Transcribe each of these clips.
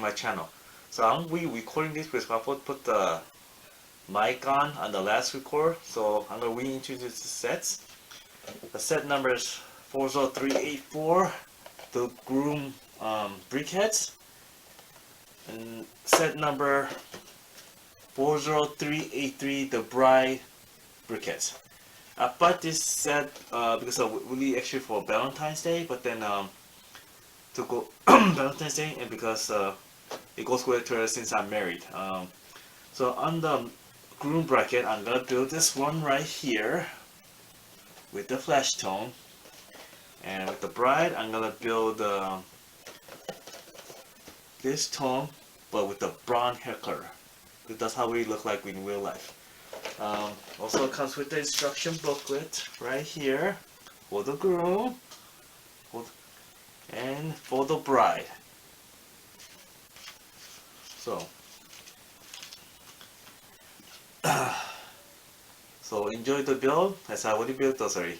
my channel. So I'm recording this because I put the mic on the last record. So I'm gonna reintroduce the sets. The set number is 40384, the Groom Brickheadz, and set number 40383, the Bride Brickheadz. I bought this set because I really actually for Valentine's Day, but then to go Valentine's Day, and because it goes with her since I'm married. So on the groom bracket, I'm gonna build this one right here with the flesh tone, and with the bride, I'm gonna build this tone, but with the brown hair color. That's how we look like in real life. Also comes with the instruction booklet right here for the groom and for the bride. So, so enjoy the build as I already built those already.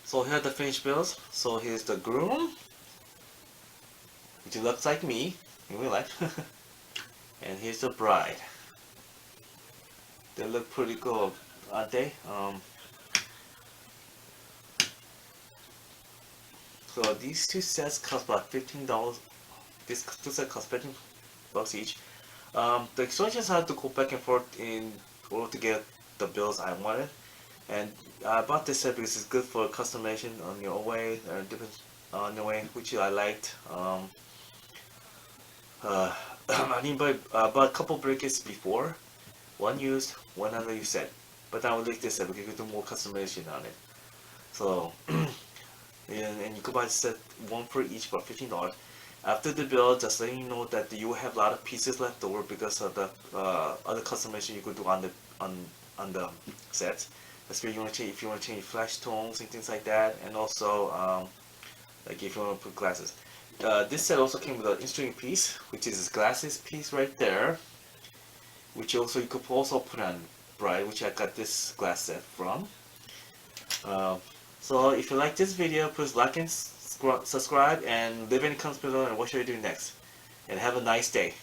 So here are the finished builds. So here's the groom, which looks like me in real life. And here's the bride. They look pretty cool, aren't they? So these two sets cost about $15. This two sets cost $15 each. The instructions had to go back and forth in order to get the builds I wanted. And I bought this set because it's good for customization on your own way, or different on your way, which I liked. I didn't buy bought a couple brickets before, one used, one unused set. But I would like this set because you can do more customization on it. So, and you could buy the set one for each for $15. After the build, just letting you know that you have a lot of pieces left over because of the other customization you could do on the set. Especially if you want to change flash tones and things like that, and also like if you want to put glasses. This set also came with an instrument piece, which is this glasses piece right there, which also you could also put on Bride, which I got this glass set from. So if you like this video, please like and subscribe, and leave any comments below and what should I do next. And have a nice day.